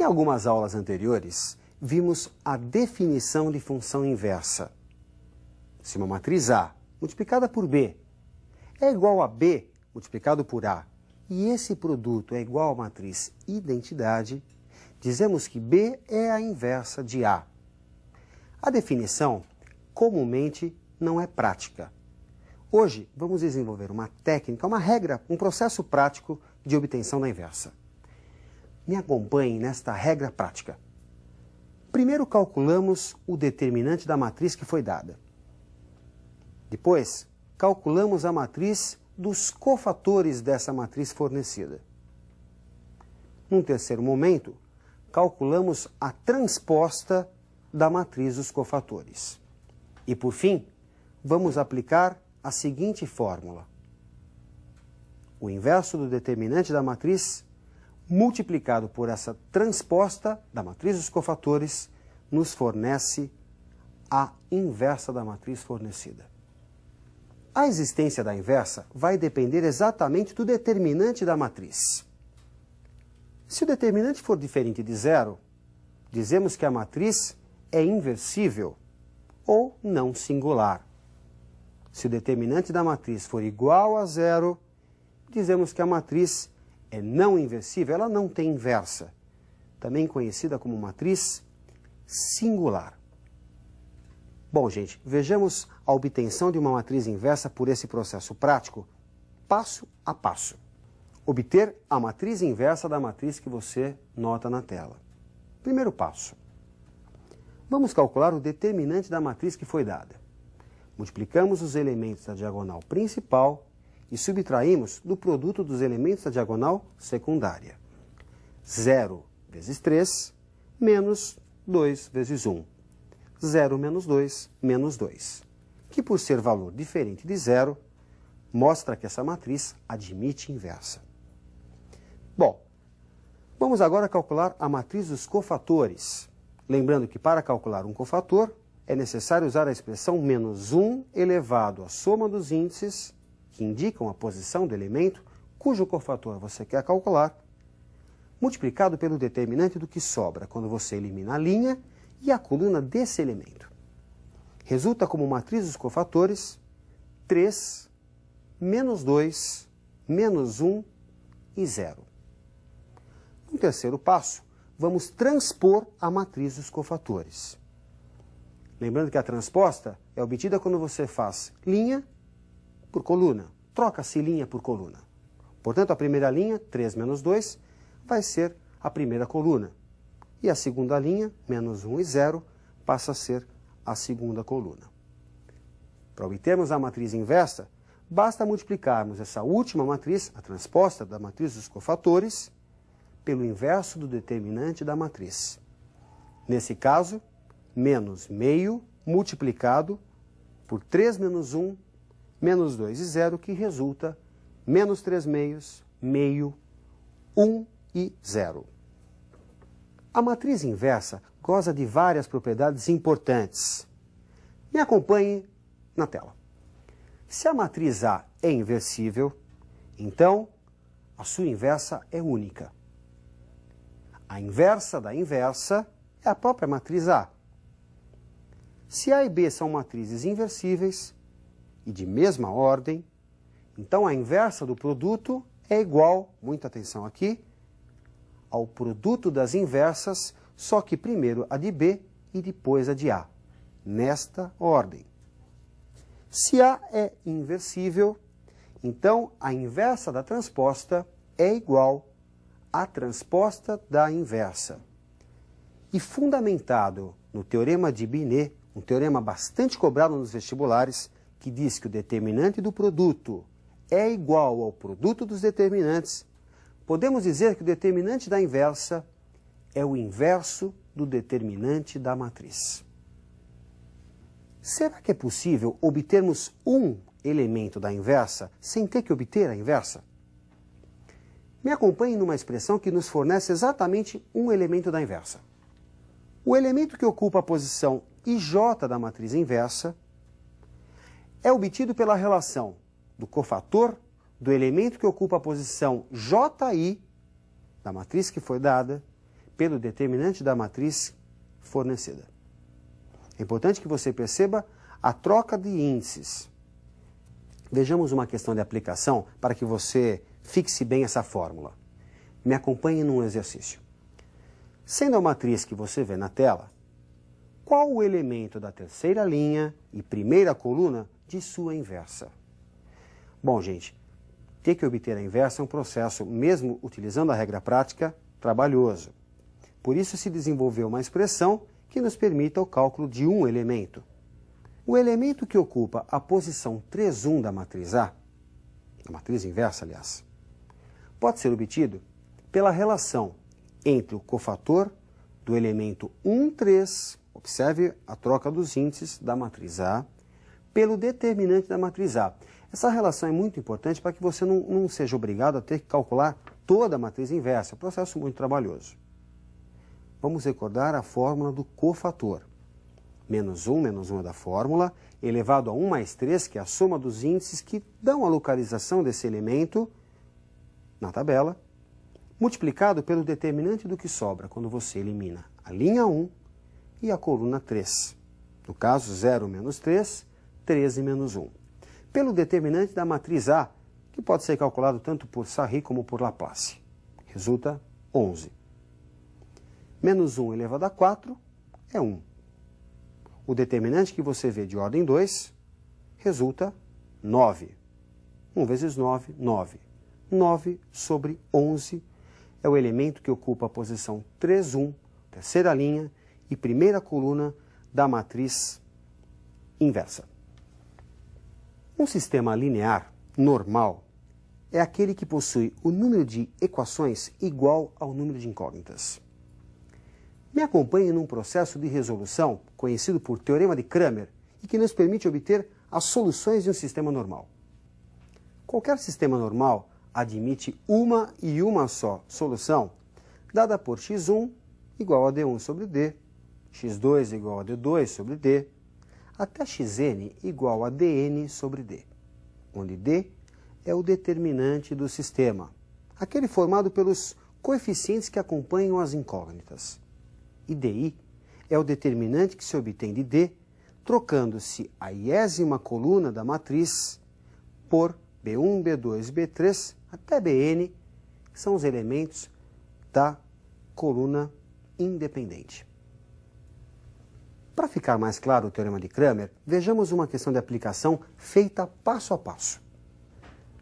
Em algumas aulas anteriores, vimos a definição de função inversa. Se uma matriz A multiplicada por B é igual a B multiplicado por A, e esse produto é igual à matriz identidade, dizemos que B é a inversa de A. A definição, comumente, não é prática. Hoje, vamos desenvolver uma técnica, uma regra, um processo prático de obtenção da inversa. Me acompanhe nesta regra prática. Primeiro calculamos o determinante da matriz que foi dada. Depois, calculamos a matriz dos cofatores dessa matriz fornecida. Num terceiro momento, calculamos a transposta da matriz dos cofatores. E, por fim, vamos aplicar a seguinte fórmula. O inverso do determinante da matriz multiplicado por essa transposta da matriz dos cofatores nos fornece a inversa da matriz fornecida. A existência da inversa vai depender exatamente do determinante da matriz. Se o determinante for diferente de zero, dizemos que a matriz é inversível ou não singular. Se o determinante da matriz for igual a zero, dizemos que a matriz é não inversível, ela não tem inversa, também conhecida como matriz singular. Bom, gente, vejamos a obtenção de uma matriz inversa por esse processo prático, passo a passo. Obter a matriz inversa da matriz que você nota na tela. Primeiro passo. Vamos calcular o determinante da matriz que foi dada. Multiplicamos os elementos da diagonal principal e subtraímos do produto dos elementos da diagonal secundária. 0 vezes 3 menos 2 vezes 1. 0 menos 2 menos 2, que por ser valor diferente de zero, mostra que essa matriz admite inversa. Bom, vamos agora calcular a matriz dos cofatores. Lembrando que para calcular um cofator, é necessário usar a expressão menos 1 elevado à soma dos índices, que indicam a posição do elemento cujo cofator você quer calcular, multiplicado pelo determinante do que sobra quando você elimina a linha e a coluna desse elemento. Resulta como matriz dos cofatores 3, menos 2, menos 1 e 0. No terceiro passo, vamos transpor a matriz dos cofatores. Lembrando que a transposta é obtida quando você faz linha por coluna. Troca-se linha por coluna. Portanto, a primeira linha, 3 menos 2, vai ser a primeira coluna. E a segunda linha, menos 1 e 0, passa a ser a segunda coluna. Para obtermos a matriz inversa, basta multiplicarmos essa última matriz, a transposta da matriz dos cofatores, pelo inverso do determinante da matriz. Nesse caso, menos meio multiplicado por 3 menos 1, menos 2 e 0, que resulta menos 3 meios, meio, 1 e 0. A matriz inversa goza de várias propriedades importantes. Me acompanhe na tela. Se a matriz A é inversível, então a sua inversa é única. A inversa da inversa é a própria matriz A. Se A e B são matrizes inversíveis e de mesma ordem, então a inversa do produto é igual, muita atenção aqui, ao produto das inversas, só que primeiro a de B e depois a de A, nesta ordem. Se A é inversível, então a inversa da transposta é igual à transposta da inversa. E fundamentado no teorema de Binet, um teorema bastante cobrado nos vestibulares, que diz que o determinante do produto é igual ao produto dos determinantes, podemos dizer que o determinante da inversa é o inverso do determinante da matriz. Será que é possível obtermos um elemento da inversa sem ter que obter a inversa? Me acompanhe numa expressão que nos fornece exatamente um elemento da inversa. O elemento que ocupa a posição IJ da matriz inversa é obtido pela relação do cofator do elemento que ocupa a posição JI da matriz que foi dada pelo determinante da matriz fornecida. É importante que você perceba a troca de índices. Vejamos uma questão de aplicação para que você fixe bem essa fórmula. Me acompanhe num exercício. Sendo a matriz que você vê na tela, qual o elemento da terceira linha e primeira coluna de sua inversa? Bom, gente, ter que obter a inversa é um processo, mesmo utilizando a regra prática, trabalhoso. Por isso se desenvolveu uma expressão que nos permita o cálculo de um elemento. O elemento que ocupa a posição 3,1 da matriz A, a matriz inversa, aliás, pode ser obtido pela relação entre o cofator do elemento 1,3, observe a troca dos índices da matriz A, pelo determinante da matriz A. Essa relação é muito importante para que você não seja obrigado a ter que calcular toda a matriz inversa, é um processo muito trabalhoso. Vamos recordar a fórmula do cofator. Menos 1 é da fórmula, elevado a 1 mais 3, que é a soma dos índices que dão a localização desse elemento na tabela, multiplicado pelo determinante do que sobra quando você elimina a linha 1 e a coluna 3. No caso, 0 menos 3, 13 menos 1. Pelo determinante da matriz A, que pode ser calculado tanto por Sarri como por Laplace. Resulta 11. Menos 1 elevado a 4 é 1. O determinante que você vê de ordem 2 resulta 9. 1 vezes 9, 9. 9 sobre 11 é o elemento que ocupa a posição 3,1, terceira linha e primeira coluna da matriz inversa. Um sistema linear normal é aquele que possui o número de equações igual ao número de incógnitas. Me acompanhe num processo de resolução conhecido por Teorema de Cramer e que nos permite obter as soluções de um sistema normal. Qualquer sistema normal admite uma e uma só solução, dada por x1 igual a d1 sobre d, x2 igual a d2 sobre d, até xn igual a dn sobre d, onde d é o determinante do sistema, aquele formado pelos coeficientes que acompanham as incógnitas. E di é o determinante que se obtém de d, trocando-se a iésima coluna da matriz por B1, B2, B3 até Bn, que são os elementos da coluna independente. Para ficar mais claro o Teorema de Cramer, vejamos uma questão de aplicação feita passo a passo.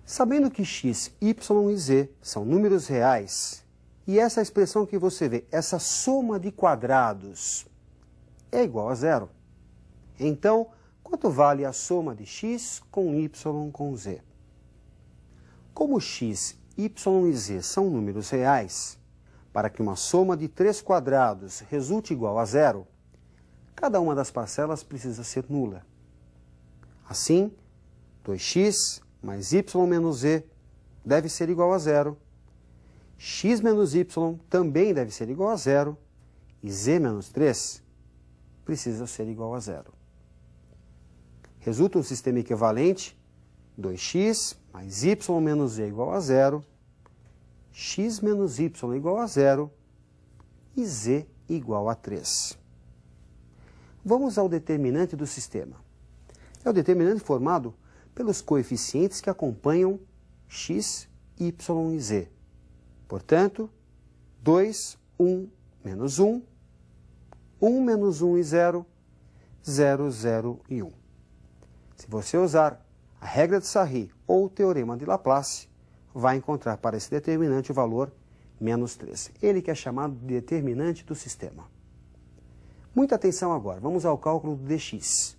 Sabendo que x, y e z são números reais, e essa expressão que você vê, essa soma de quadrados, é igual a zero. Então, quanto vale a soma de x com y com z? Como x, y e z são números reais, para que uma soma de 3 quadrados resulte igual a zero, cada uma das parcelas precisa ser nula. Assim, 2x mais y menos z deve ser igual a zero, x menos y também deve ser igual a zero, e z menos 3 precisa ser igual a zero. Resulta um sistema equivalente, 2x mais y menos z igual a zero, x menos y igual a zero e z igual a 3. Vamos ao determinante do sistema. É o determinante formado pelos coeficientes que acompanham x, y e z. Portanto, 2, 1, menos 1, 1 menos 1 e 0, 0, 0 e 1. Se você usar a regra de Sarri ou o teorema de Laplace, vai encontrar para esse determinante o valor menos 3. Ele que é chamado de determinante do sistema. Muita atenção agora, vamos ao cálculo do dx.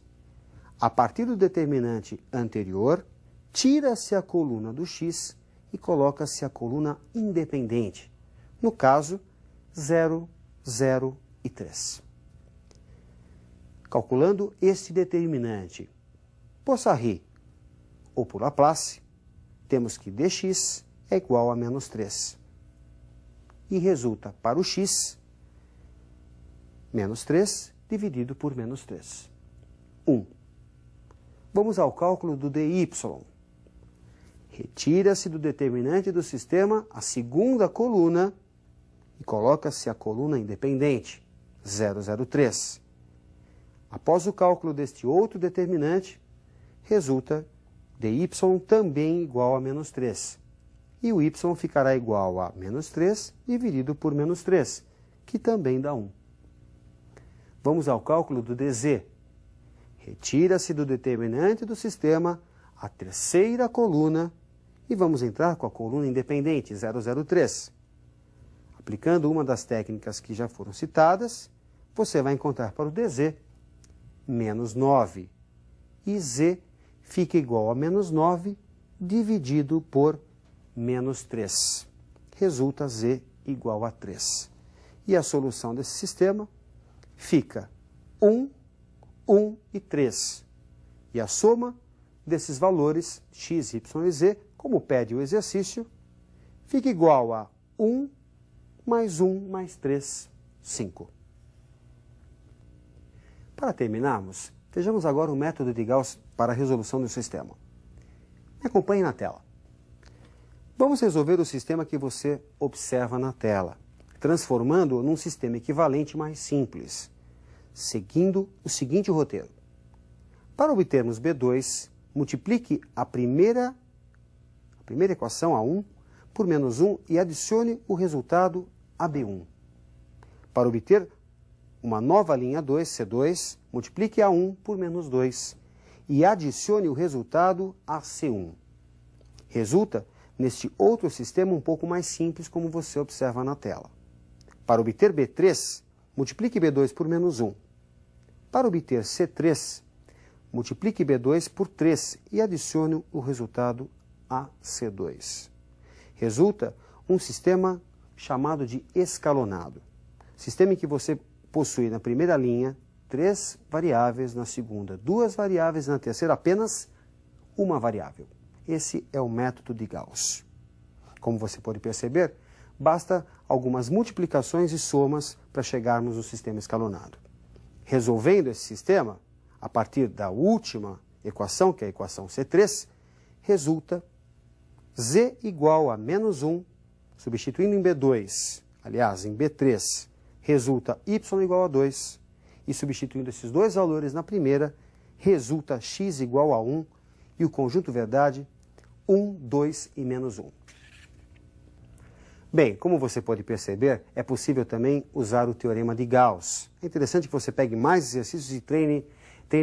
A partir do determinante anterior, tira-se a coluna do x e coloca-se a coluna independente. No caso, 0, 0 e 3. Calculando este determinante por Sarri ou por Laplace, temos que dx é igual a menos 3. E resulta para o x, menos 3 dividido por menos 3. 1. Vamos ao cálculo do dy. Retira-se do determinante do sistema a segunda coluna e coloca-se a coluna independente, 0,03. Após o cálculo deste outro determinante, resulta dy também igual a menos 3. E o y ficará igual a menos 3 dividido por menos 3, que também dá 1. Vamos ao cálculo do dz. Retira-se do determinante do sistema a terceira coluna e vamos entrar com a coluna independente, 003. Aplicando uma das técnicas que já foram citadas, você vai encontrar para o dz menos 9. E z fica igual a menos 9 dividido por menos 3. Resulta z igual a 3. E a solução desse sistema fica 1, 1 e 3. E a soma desses valores, x, y e z, como pede o exercício, fica igual a 1 mais 1 mais 3, 5. Para terminarmos, vejamos agora o método de Gauss para a resolução do sistema. Me acompanhe na tela. Vamos resolver o sistema que você observa na tela, transformando-o num sistema equivalente mais simples, seguindo o seguinte roteiro. Para obtermos B2, multiplique a primeira equação, A1, por menos 1 e adicione o resultado a B1. Para obter uma nova linha 2, C2, multiplique A1 por menos 2 e adicione o resultado a C1. Resulta neste outro sistema um pouco mais simples, como você observa na tela. Para obter B3, multiplique B2 por menos 1. Para obter C3, multiplique B2 por 3 e adicione o resultado a C2. Resulta um sistema chamado de escalonado. Sistema em que você possui na primeira linha 3 variáveis, na segunda 2 variáveis, na terceira apenas uma variável. Esse é o método de Gauss. Como você pode perceber, basta algumas multiplicações e somas para chegarmos no sistema escalonado. Resolvendo esse sistema, a partir da última equação, que é a equação C3, resulta z igual a menos 1, substituindo em B2, aliás, em B3, resulta y igual a 2, e substituindo esses dois valores na primeira, resulta x igual a 1, e o conjunto verdade, 1, 2 e menos 1. Bem, como você pode perceber, é possível também usar o teorema de Gauss. É interessante que você pegue mais exercícios e treine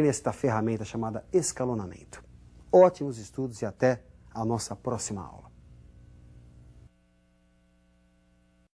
esta ferramenta chamada escalonamento. Ótimos estudos e até a nossa próxima aula.